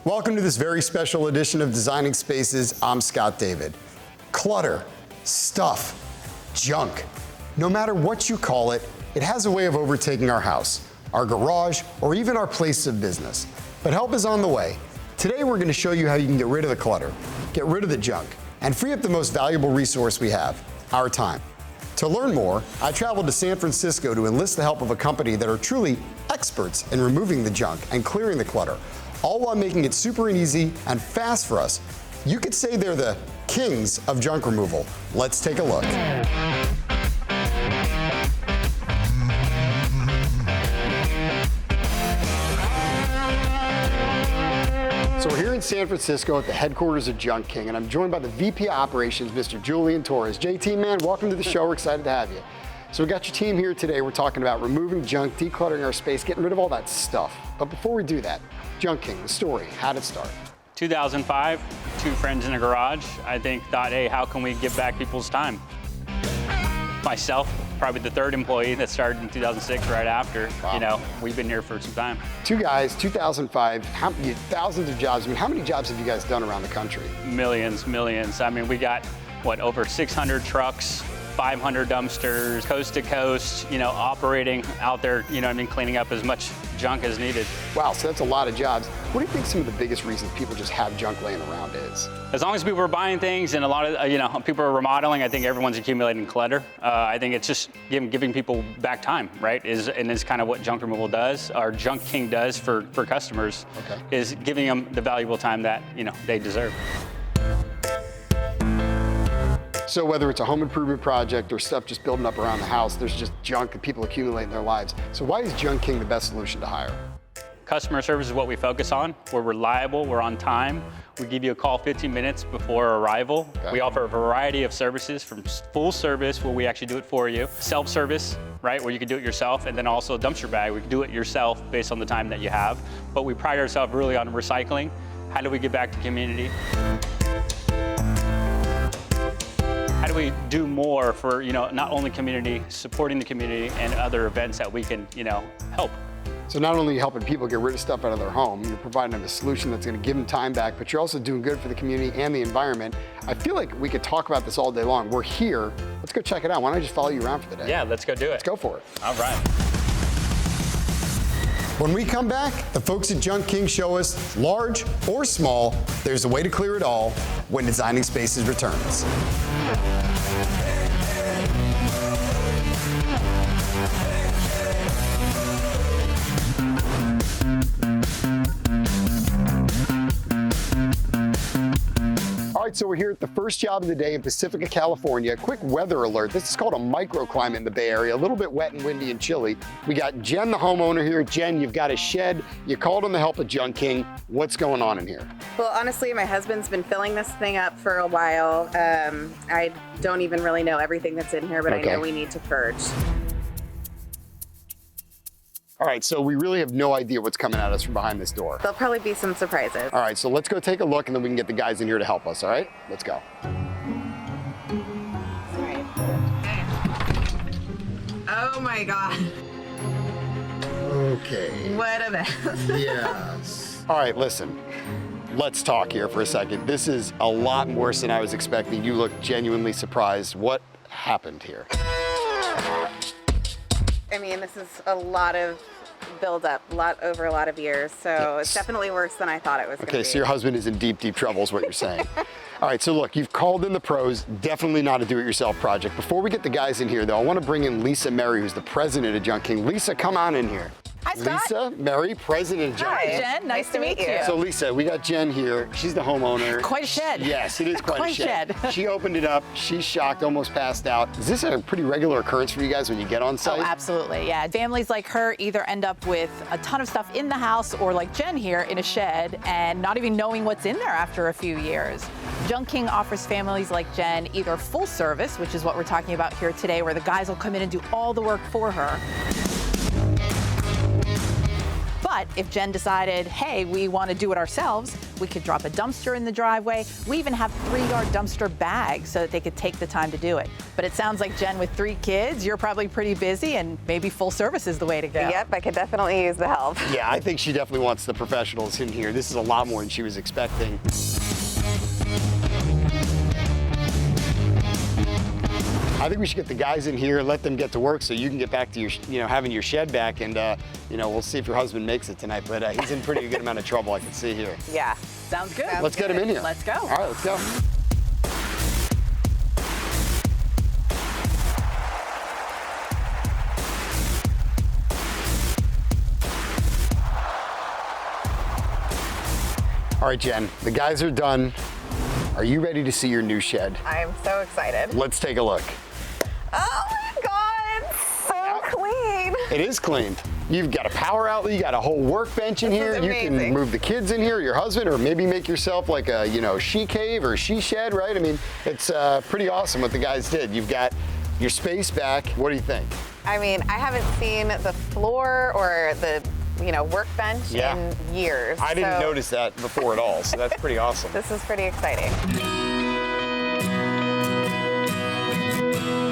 Welcome to this very special edition of Designing Spaces. I'm Scott David. Clutter, stuff, junk. No matter what you call it, it has a way of overtaking our house, our garage, or even our place of business. But help is on the way. Today we're going to show you how you can get rid of the clutter, get rid of the junk, and free up the most valuable resource we have, our time. To learn more, I traveled to San Francisco to enlist the help of a company that are truly experts in removing the junk and clearing the clutter, all while making it super easy and fast for us. You could say they're the kings of junk removal. Let's take a look. So we're here in San Francisco at the headquarters of Junk King, and I'm joined by the VP of Operations, Mr. Julian Torres. JT, man, welcome to the show. We're excited to have you. So we got your team here today. We're talking about removing junk, decluttering our space, getting rid of all that stuff. But before we do that, Junk King, the story, how did it start? 2005, two friends in a garage, I think thought, hey, how can we give back people's time? Myself, probably the third employee that started in 2006, right after. Wow. You know, we've been here for some time. Two guys, 2005, thousands of jobs. I mean, how many jobs have you guys done around the country? Millions. I mean, we got, over 600 trucks, 500 dumpsters, coast to coast, operating out there, cleaning up as much junk as needed. Wow, so that's a lot of jobs. What do you think some of the biggest reasons people just have junk laying around is? As long as people are buying things and a lot of, people are remodeling, I think everyone's accumulating clutter. I think it's just giving people back time, right? And is kind of what junk removal does, or Junk King does for customers, is giving them the valuable time that, they deserve. So whether it's a home improvement project or stuff just building up around the house, there's just junk that people accumulate in their lives. So why is Junk King the best solution to hire? Customer service is what we focus on. We're reliable, we're on time. We give you a call 15 minutes before arrival. Okay. We offer a variety of services, from full service, where we actually do it for you, self-service, right, where you can do it yourself, and then also a dumpster bag. We can do it yourself based on the time that you have. But we pride ourselves really on recycling. How do we give back to community? How do we do more for, not only community, supporting the community and other events that we can, help? So not only are you helping people get rid of stuff out of their home, you're providing them a solution that's going to give them time back, but you're also doing good for the community and the environment. I feel like we could talk about this all day long. We're here. Let's go check it out. Why don't I just follow you around for the day? Yeah, let's go do it. Let's go for it. All right. When we come back, the folks at Junk King show us, large or small, there's a way to clear it all when Designing Spaces returns. All right, so we're here at the first job of the day in Pacifica, California. A quick weather alert. This is called a microclimate in the Bay Area, a little bit wet and windy and chilly. We got Jen, the homeowner here. Jen, you've got a shed. You called on the help of Junk King. What's going on in here? Well, honestly, my husband's been filling this thing up for a while. I don't even really know everything that's in here, but I know we need to purge. All right, so we really have no idea what's coming at us from behind this door. There'll probably be some surprises. All right, so let's go take a look and then we can get the guys in here to help us, all right? Let's go. Sorry. Oh my God. Okay. What a mess. Yes. All right, listen. Let's talk here for a second. This is a lot worse than I was expecting. You look genuinely surprised. What happened here? I mean, this is a lot of build-up, over a lot of years, so it's definitely worse than I thought it was going to be. Okay, so your husband is in deep, deep trouble is what you're saying. All right, so look, you've called in the pros, definitely not a do-it-yourself project. Before we get the guys in here, though, I want to bring in Lisa Mary, who's the president of Junk King. Lisa, come on in here. Hi, Scott. Lisa Mary, president of Junk King. Hi, Jen. Nice to meet you. So Lisa, we got Jen here. She's the homeowner. Quite a shed. Yes, it is quite a shed. shed. She opened it up. She's shocked, almost passed out. Is this a pretty regular occurrence for you guys when you get on site? Oh, absolutely, yeah. Families like her either end up with a ton of stuff in the house or like Jen here in a shed and not even knowing what's in there after a few years. Junk King offers families like Jen either full service, which is what we're talking about here today, where the guys will come in and do all the work for her. But if Jen decided, hey, we want to do it ourselves, we could drop a dumpster in the driveway. We even have 3-yard dumpster bags so that they could take the time to do it. But it sounds like, Jen, with 3 kids, you're probably pretty busy, and maybe full service is the way to go. Yep, I could definitely use the help. Yeah, I think she definitely wants the professionals in here. This is a lot more than she was expecting. I think we should get the guys in here, let them get to work so you can get back to your, having your shed back, and we'll see if your husband makes it tonight. But he's in pretty good amount of trouble, I can see here. Yeah. Sounds good. Let's get him in here. Let's go. All right, let's go. All right, Jen, the guys are done. Are you ready to see your new shed? I am so excited. Let's take a look. Oh my God, it's so clean. It is clean. You've got a power outlet, you got a whole workbench in here. This is You can amazing. move the kids in here, your husband, or maybe make yourself like a, she cave or she shed, right? I mean, it's pretty awesome what the guys did. You've got your space back. What do you think? I mean, I haven't seen the floor or the workbench in years. I didn't so notice that before at all, so that's pretty awesome. This is pretty exciting.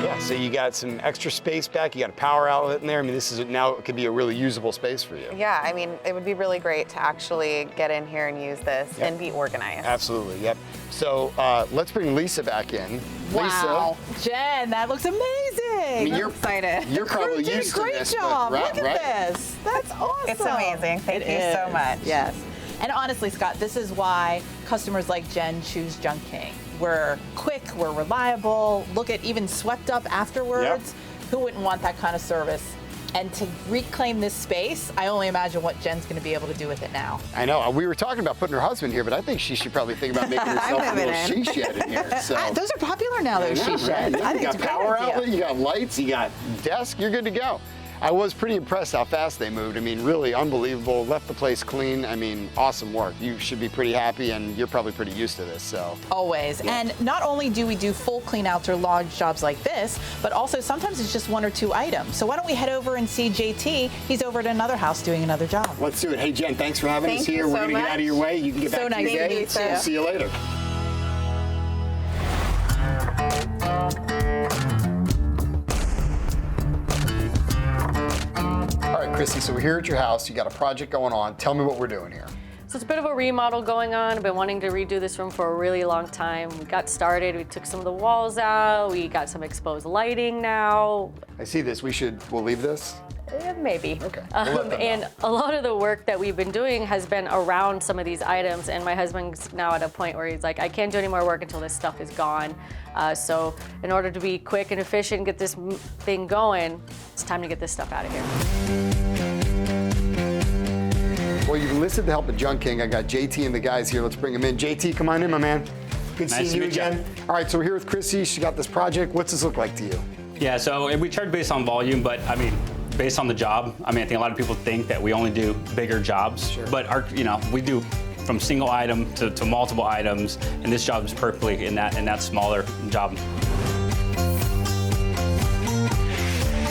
Yeah, so you got some extra space back, you got a power outlet in there. I mean, it could be a really usable space for you. Yeah, I mean, it would be really great to actually get in here and use this and be organized. Absolutely, yep. So let's bring Lisa back in. Wow, Jen, that looks amazing. I mean, I'm excited. You're probably You did used a great to this, job. but Look at this. That's awesome. It's amazing. Thank It you so is. much. Yes. And honestly, Scott, this is why customers like Jen choose Junk King. We're quick, we're reliable. Look at even swept up afterwards. Who wouldn't want that kind of service? And to reclaim this space, I only imagine what Jen's going to be able to do with it now. I know. We were talking about putting her husband here, but I think she should probably think about making herself a moving little she shed in here. So. Those are popular now, those she sheds. Right? I You think got it's a great power idea. outlet, you got lights, you got desk, you're good to go. I was pretty impressed how fast they moved. I mean, really unbelievable. Left the place clean. I mean, awesome work. You should be pretty happy, and you're probably pretty used to this, so. Always. Yeah. And not only do we do full clean outs or large jobs like this, but also sometimes it's just 1 or 2 items. So why don't we head over and see JT? He's over at another house doing another job. Let's do it. Hey, Jen, thanks for having us Thank here. you We're so going to get out of your much. way. You can get So back to nice your to day. meet you. We'll see you later. All right, Chrissy, so we're here at your house. You got a project going on. Tell me what we're doing here. So it's a bit of a remodel going on. I've been wanting to redo this room for a really long time. We got started, we took some of the walls out, we got some exposed lighting now. I see this. We'll leave this? Maybe. Okay. We'll let them And know. a lot of the work that we've been doing has been around some of these items, and my husband's now at a point where he's like, I can't do any more work until this stuff is gone. So in order to be quick and efficient and get this thing going, it's time to get this stuff out of here. Well, you've enlisted the help of Junk King. I got JT and the guys here. Let's bring them in. JT, come on in, my man. Good Nice seeing to you meet you. again. All right, so we're here with Chrissy. She got this project. What's this look like to you? Yeah, so we charge based on volume, but I mean, based on the job. I mean, I think a lot of people think that we only do bigger jobs, but we do from single item to multiple items, and this job is perfectly in that smaller job.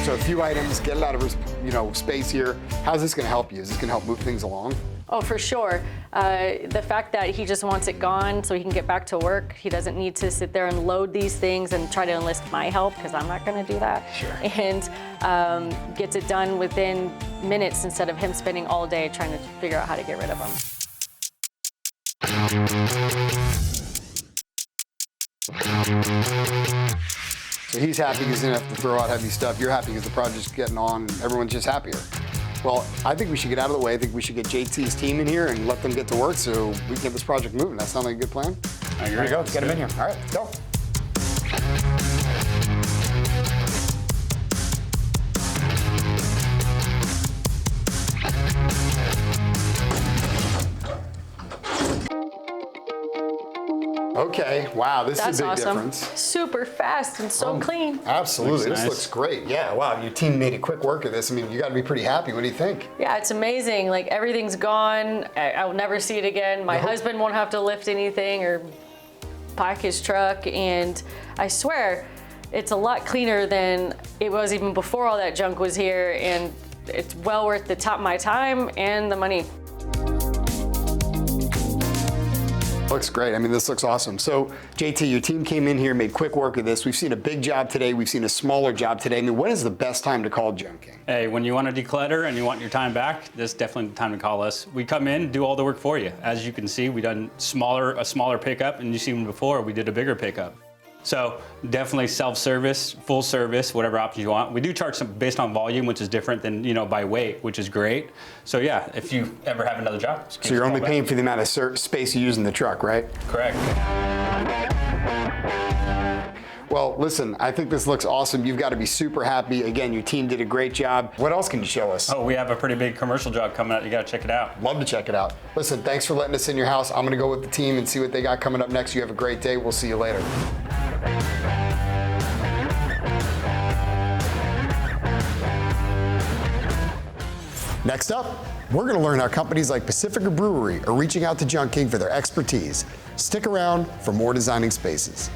So a few items, get it out of space here. How's this going to help you? Is this going to help move things along? Oh, for sure. The fact that he just wants it gone so he can get back to work. He doesn't need to sit there and load these things and try to enlist my help, because I'm not going to do that. Sure. And gets it done within minutes instead of him spending all day trying to figure out how to get rid of them. So he's happy because he doesn't have to throw out heavy stuff. You're happy because the project's getting on and everyone's just happier. Well, I think we should get out of the way. I think we should get JT's team in here and let them get to work so we can get this project moving. That sound like a good plan? I agree. Here we go. Let's get them in here. All right, let's go. Okay, wow, this That's is a big awesome. difference. Super fast and so clean. Absolutely, Looks this nice. looks great. Yeah, wow, your team made a quick work of this. I mean, you got to be pretty happy. What do you think? Yeah, it's amazing. Like, everything's gone. I'll never see it again. My Nope. husband won't have to lift anything or pack his truck. And I swear, it's a lot cleaner than it was even before all that junk was here. And it's well worth my time and the money. Looks great. I mean, this looks awesome. So, JT, your team came in here, made quick work of this. We've seen a big job today. We've seen a smaller job today. I mean, when is the best time to call Junk King? Hey, when you want to declutter and you want your time back, this is definitely the time to call us. We come in, do all the work for you. As you can see, we done a smaller pickup, and you seen before, we did a bigger pickup. So definitely self-service, full service, whatever options you want. We do charge some based on volume, which is different than, by weight, which is great. So yeah, if you ever have another job. So you're only paying for the amount of space you use in the truck, right? Correct. Well, listen, I think this looks awesome. You've got to be super happy. Again, your team did a great job. What else can you show us? Oh, we have a pretty big commercial job coming out. You got to check it out. Love to check it out. Listen, thanks for letting us in your house. I'm going to go with the team and see what they got coming up next. You have a great day. We'll see you later. Next up, we're going to learn how companies like Pacifica Brewery are reaching out to Junk King for their expertise. Stick around for more Designing Spaces.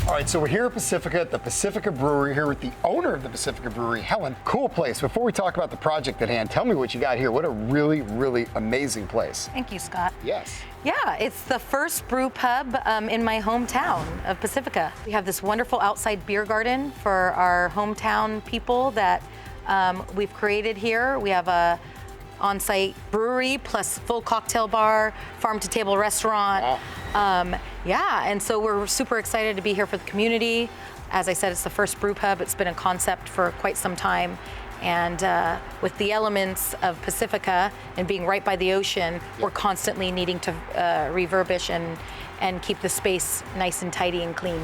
All right, so we're here at Pacifica, at the Pacifica Brewery, here with the owner of the Pacifica Brewery, Helen. Cool place. Before we talk about the project at hand, tell me what you got here. What a really, really amazing place. Thank you, Scott. Yes. Yeah, it's the first brew pub in my hometown of Pacifica. We have this wonderful outside beer garden for our hometown people that we've created here. We have a on-site brewery plus full cocktail bar, farm-to-table restaurant. Wow. Yeah, and so we're super excited to be here for the community. As I said, it's the first brew pub. It's been a concept for quite some time. And with the elements of Pacifica and being right by the ocean, we're constantly needing to refurbish and keep the space nice and tidy and clean.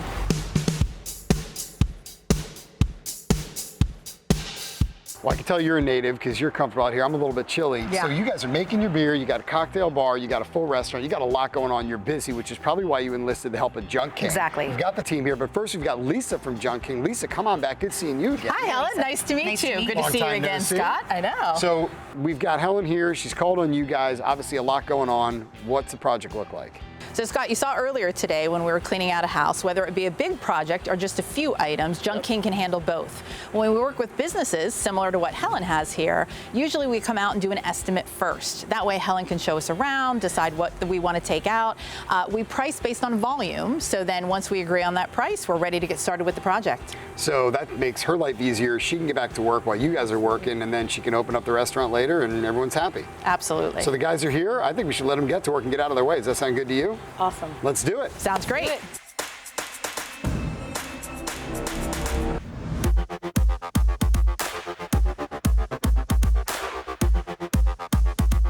Well, I can tell you're a native because you're comfortable out here. I'm a little bit chilly. Yeah. So you guys are making your beer, you got a cocktail bar, you got a full restaurant, you got a lot going on. You're busy, which is probably why you enlisted the help of Junk King. Exactly. We've got the team here, but first we've got Lisa from Junk King. Lisa, come on back. Good seeing you again. Hi, Helen. Nice to meet you. Good to Long see you time no again, see. Scott. I know. So we've got Helen here. She's called on you guys. Obviously a lot going on. What's the project look like? So Scott, you saw earlier today when we were cleaning out a house, whether it be a big project or just a few items, Junk King can handle both. When we work with businesses, similar to what Helen has here, usually we come out and do an estimate first. That way Helen can show us around, decide what we want to take out. We price based on volume, so then once we agree on that price, we're ready to get started with the project. So that makes her life easier. She can get back to work while you guys are working, and then she can open up the restaurant later and everyone's happy. Absolutely. So the guys are here. I think we should let them get to work and get out of their way. Does that sound good to you? Awesome. Let's do it. Sounds great.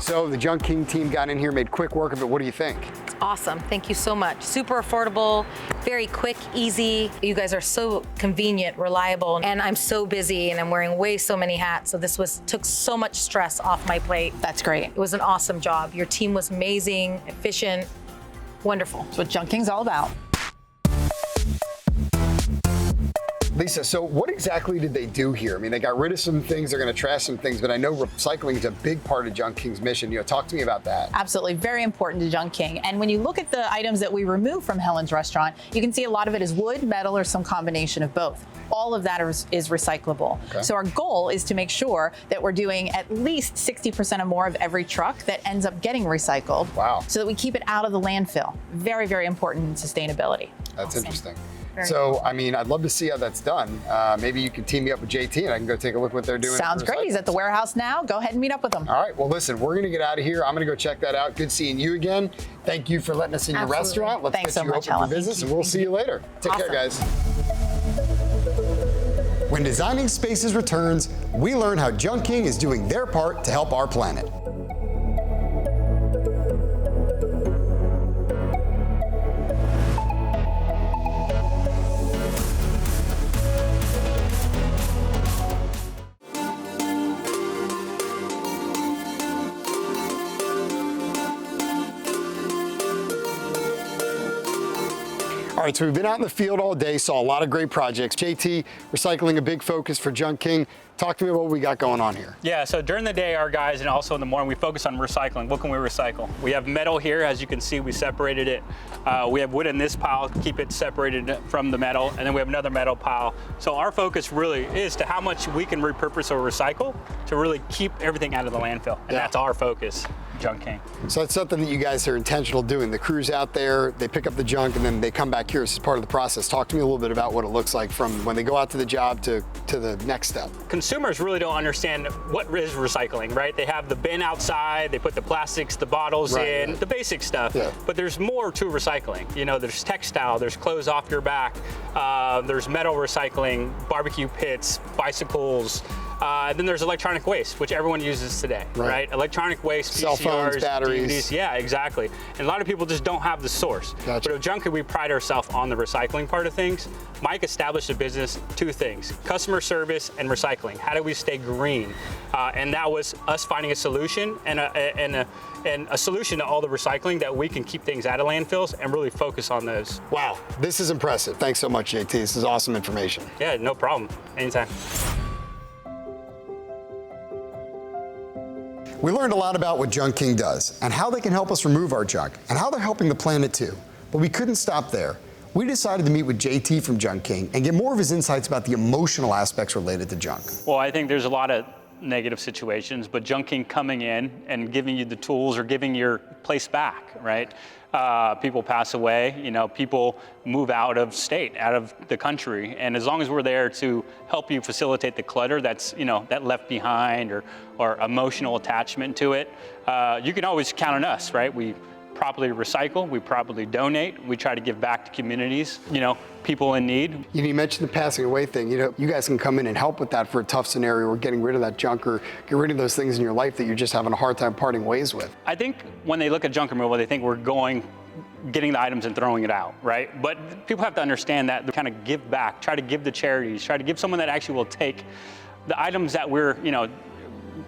So the Junk King team got in here, made quick work of it. What do you think? Awesome. Thank you so much. Super affordable, very quick, easy. You guys are so convenient, reliable, and I'm so busy and I'm wearing way so many hats. So this took so much stress off my plate. That's great. It was an awesome job. Your team was amazing, efficient, wonderful. That's what Junk King's all about. Lisa, so what exactly did they do here? I mean, they got rid of some things, they're going to trash some things, but I know recycling is a big part of Junk King's mission. Talk to me about that. Absolutely, very important to Junk King. And when you look at the items that we remove from Helen's restaurant, you can see a lot of it is wood, metal, or some combination of both. All of that is recyclable. Okay. So our goal is to make sure that we're doing at least 60% or more of every truck that ends up getting recycled. Wow. So that we keep it out of the landfill. Very, very important in sustainability. That's interesting. So, I mean, I'd love to see how that's done. Maybe you can team me up with JT and I can go take a look what they're doing. Sounds great. He's at the warehouse now. Go ahead and meet up with him. All right. Well, listen, we're going to get out of here. I'm going to go check that out. Good seeing you again. Thank you for letting us in your restaurant. Let's Thanks get so you much, open Helen. for business, and we'll see you later. Take care, guys. When Designing Spaces returns, we learn how Junk King is doing their part to help our planet. All right, so we've been out in the field all day, saw a lot of great projects. JT, recycling a big focus for Junk King. Talk to me about what we got going on here. Yeah, so during the day, our guys, and also in the morning, we focus on recycling. What can we recycle? We have metal here, as you can see, we separated it. We have wood in this pile, keep it separated from the metal, and then we have another metal pile. So our focus really is to how much we can repurpose or recycle to really keep everything out of the landfill. And that's our focus, Junk King. So that's something that you guys are intentional doing. The crew's out there, they pick up the junk, and then they come back here as part of the process. Talk to me a little bit about what it looks like from when they go out to the job to the next step. Consumers really don't understand what is recycling, right? They have the bin outside, they put the plastics, the bottles in, the basic stuff, but there's more to recycling. You know, there's textile, there's clothes off your back, there's metal recycling, barbecue pits, bicycles, then there's electronic waste, which everyone uses today, right? Electronic waste, cell phones, PCRs, batteries. DVDs, yeah, exactly. And a lot of people just don't have the source. But at Junk King, we pride ourselves on the recycling part of things. Mike established a business, two things, customer service and recycling. How do we stay green? And that was us finding a solution and a solution to all the recycling that we can keep things out of landfills and really focus on those. Wow, this is impressive. Thanks so much, JT. This is awesome information. Yeah, no problem. Anytime. We learned a lot about what Junk King does and how they can help us remove our junk and how they're helping the planet too. But we couldn't stop there. We decided to meet with JT from Junk King and get more of his insights about the emotional aspects related to junk. Well, I think there's a lot of negative situations, but Junk King coming in and giving you the tools or giving your place back, right? People pass away, you know, people move out of state, out of the country. And as long as we're there to help you facilitate the clutter that's, you know, that left behind or emotional attachment to it, you can always count on us, right? We properly recycle, we properly donate, we try to give back to communities, you know, people in need. You mentioned the passing away thing. You know, you guys can come in and help with that for a tough scenario or getting rid of that junk or get rid of those things in your life that you're just having a hard time parting ways with. I think when they look at junk removal, they think we're getting the items and throwing it out, right? But people have to understand that, kind of give back, try to give to charities, try to give someone that actually will take the items that we're, you know,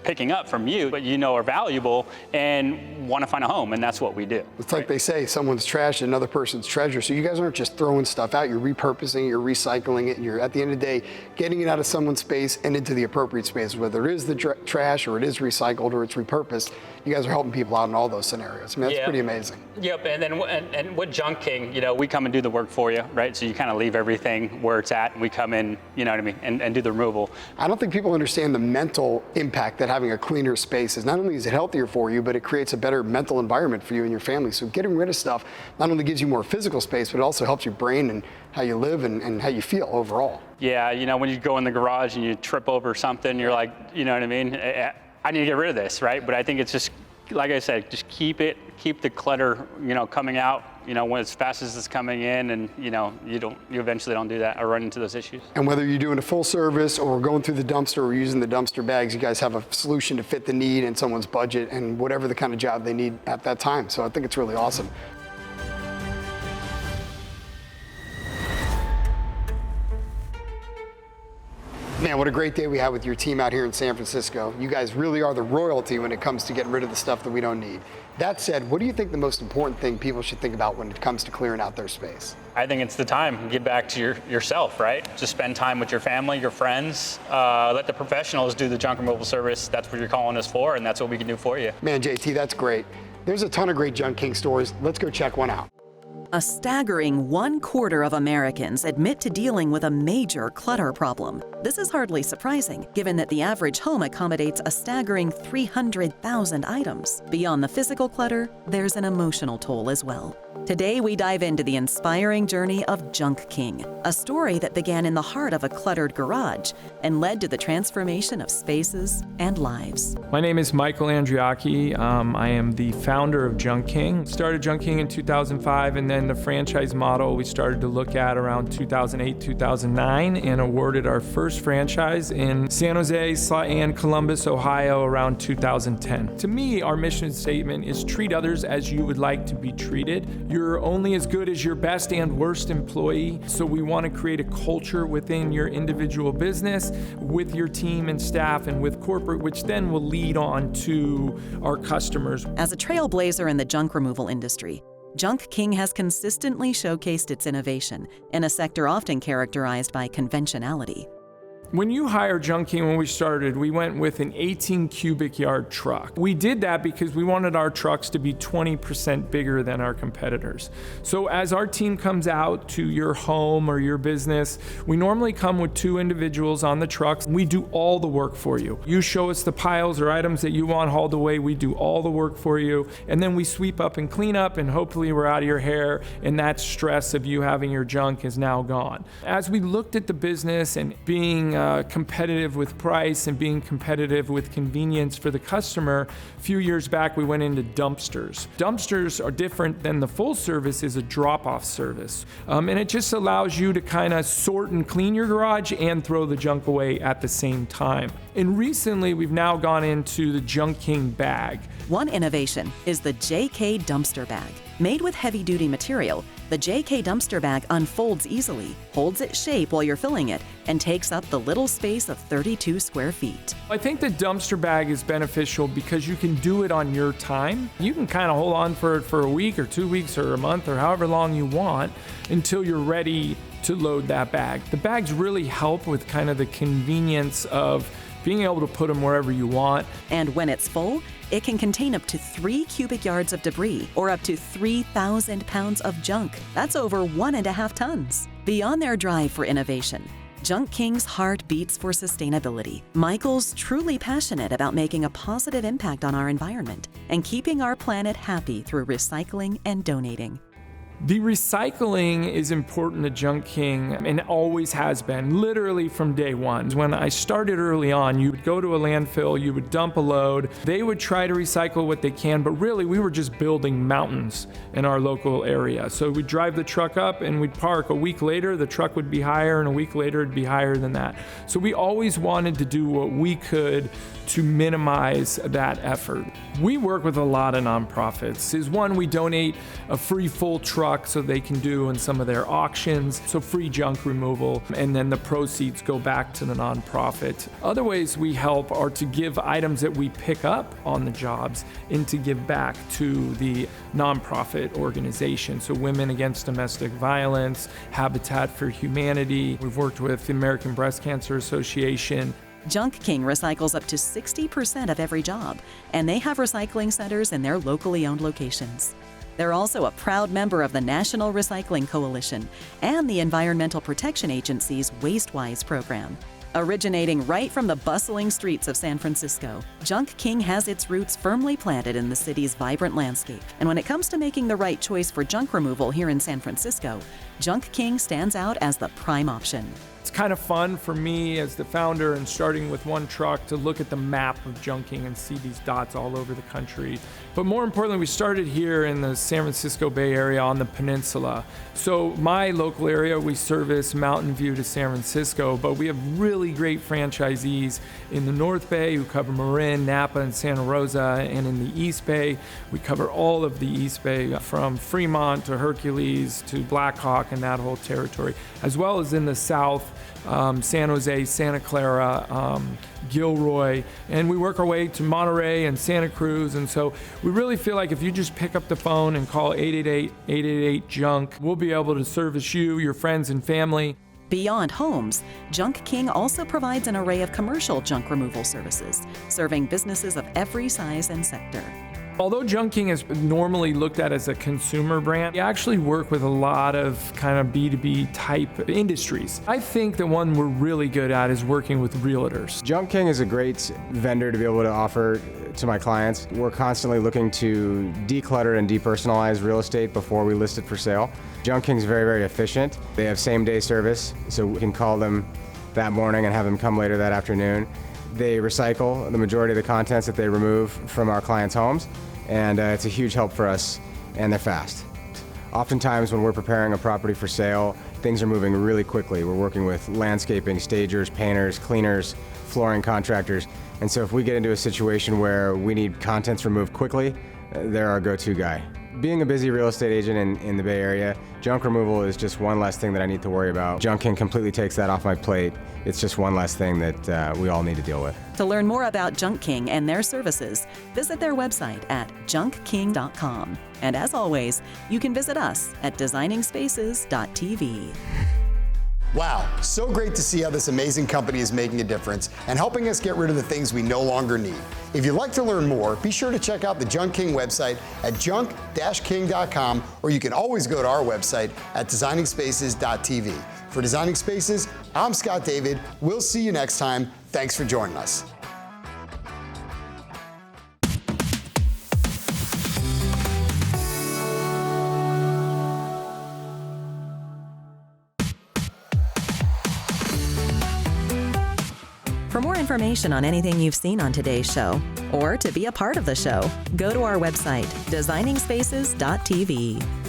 picking up from you, but you know are valuable and want to find a home, and that's what we do. It's like they say, someone's trash is another person's treasure. So you guys aren't just throwing stuff out, you're repurposing, you're recycling it, and you're at the end of the day getting it out of someone's space and into the appropriate space, whether it is the trash or it is recycled or it's repurposed. You guys are helping people out in all those scenarios. I mean, that's pretty amazing. Yep, and then and with Junk King, you know, we come and do the work for you, right? So you kind of leave everything where it's at, and we come in, you know what I mean, and do the removal. I don't think people understand the mental impact that having a cleaner space is. Not only is it healthier for you, but it creates a better mental environment for you and your family. So getting rid of stuff not only gives you more physical space, but it also helps your brain and how you live and how you feel overall. Yeah, you know, when you go in the garage and you trip over something, you're like, you know what I mean? I need to get rid of this, right? But I think it's just, like I said, just keep the clutter, you know, coming out, you know, when as fast as it's coming in, and you know, you eventually don't do that or run into those issues. And whether you're doing a full service or going through the dumpster or using the dumpster bags, you guys have a solution to fit the need and someone's budget and whatever the kind of job they need at that time. So I think it's really awesome. Man, what a great day we had with your team out here in San Francisco. You guys really are the royalty when it comes to getting rid of the stuff that we don't need. That said, what do you think the most important thing people should think about when it comes to clearing out their space? I think it's the time. Get back to yourself, right? Just spend time with your family, your friends. Let the professionals do the junk removal service. That's what you're calling us for, and that's what we can do for you. Man, JT, that's great. There's a ton of great Junk King stores. Let's go check one out. A staggering 1/4 of Americans admit to dealing with a major clutter problem. This is hardly surprising, given that the average home accommodates a staggering 300,000 items. Beyond the physical clutter, there's an emotional toll as well. Today, we dive into the inspiring journey of Junk King, a story that began in the heart of a cluttered garage and led to the transformation of spaces and lives. My name is Michael Andriacchi. I am the founder of Junk King. Started Junk King in 2005, and then the franchise model we started to look at around 2008, 2009, and awarded our first franchise in San Jose and Columbus, Ohio around 2010. To me, our mission statement is treat others as you would like to be treated. You're only as good as your best and worst employee, so we want to create a culture within your individual business, with your team and staff, and with corporate, which then will lead on to our customers. As a trailblazer in the junk removal industry, Junk King has consistently showcased its innovation in a sector often characterized by conventionality. When you hire Junk King, when we started, we went with an 18 cubic yard truck. We did that because we wanted our trucks to be 20% bigger than our competitors. So as our team comes out to your home or your business, we normally come with 2 individuals on the trucks. We do all the work for you. You show us the piles or items that you want hauled away, we do all the work for you, and then we sweep up and clean up, and hopefully we're out of your hair, and that stress of you having your junk is now gone. As we looked at the business and being competitive with price and being competitive with convenience for the customer, a few years back we went into dumpsters. Dumpsters are different than the full service is a drop-off service. And it just allows you to kind of sort and clean your garage and throw the junk away at the same time. And recently we've now gone into the Junk King bag. One innovation is the JK Dumpster Bag. Made with heavy-duty material, the JK Dumpster Bag unfolds easily, holds its shape while you're filling it, and takes up the little space of 32 square feet. I think the dumpster bag is beneficial because you can do it on your time. You can kind of hold on for it for a week or 2 weeks or a month or however long you want until you're ready to load that bag. The bags really help with kind of the convenience of being able to put them wherever you want. And when it's full, it can contain up to 3 cubic yards of debris or up to 3,000 pounds of junk. That's over 1.5 tons. Beyond their drive for innovation, Junk King's heart beats for sustainability. Michael's truly passionate about making a positive impact on our environment and keeping our planet happy through recycling and donating. The recycling is important to Junk King and always has been, literally from day one. When I started early on, you would go to a landfill, you would dump a load, they would try to recycle what they can, but really we were just building mountains in our local area. So we'd drive the truck up and we'd park. A week later, the truck would be higher, and a week later it'd be higher than that. So we always wanted to do what we could to minimize that effort. We work with a lot of nonprofits. Is one, we donate a free full truck so they can do in some of their auctions, so free junk removal, and then the proceeds go back to the nonprofit. Other ways we help are to give items that we pick up on the jobs and to give back to the nonprofit organization. So Women Against Domestic Violence, Habitat for Humanity. We've worked with the American Breast Cancer Association. Junk King recycles up to 60% of every job, and they have recycling centers in their locally owned locations. They're also a proud member of the National Recycling Coalition and the Environmental Protection Agency's WasteWise program. Originating right from the bustling streets of San Francisco, Junk King has its roots firmly planted in the city's vibrant landscape. And when it comes to making the right choice for junk removal here in San Francisco, Junk King stands out as the prime option. It's kind of fun for me as the founder and starting with one truck to look at the map of Junk King and see these dots all over the country. But more importantly, we started here in the San Francisco Bay Area on the peninsula. So my local area, we service Mountain View to San Francisco, but we have really great franchisees in the North Bay who cover Marin, Napa, and Santa Rosa. And in the East Bay, we cover all of the East Bay from Fremont to Hercules to Black Hawk and that whole territory, as well as in the South, San Jose, Santa Clara, Gilroy, and we work our way to Monterey and Santa Cruz. And so we really feel like if you just pick up the phone and call 888-888-JUNK, we'll be able to service you, your friends, and family. Beyond homes, Junk King also provides an array of commercial junk removal services, serving businesses of every size and sector. Although Junk King is normally looked at as a consumer brand, we actually work with a lot of kind of B2B type industries. I think the one we're really good at is working with realtors. Junk King is a great vendor to be able to offer to my clients. We're constantly looking to declutter and depersonalize real estate before we list it for sale. Junk King's very, very efficient. They have same-day service, so we can call them that morning and have them come later that afternoon. They recycle the majority of the contents that they remove from our clients' homes, and it's a huge help for us, and they're fast. Oftentimes when we're preparing a property for sale, things are moving really quickly. We're working with landscaping, stagers, painters, cleaners, flooring contractors, and so if we get into a situation where we need contents removed quickly, they're our go-to guy. Being a busy real estate agent in the Bay Area, junk removal is just one less thing that I need to worry about. Junk King completely takes that off my plate. It's just one less thing that we all need to deal with. To learn more about Junk King and their services, visit their website at junkking.com. And as always, you can visit us at designingspaces.tv. Wow, so great to see how this amazing company is making a difference and helping us get rid of the things we no longer need. If you'd like to learn more, be sure to check out the Junk King website at junk-king.com, or you can always go to our website at designingspaces.tv. For Designing Spaces, I'm Scott David. We'll see you next time. Thanks for joining us. For more information on anything you've seen on today's show, or to be a part of the show, go to our website, designingspaces.tv.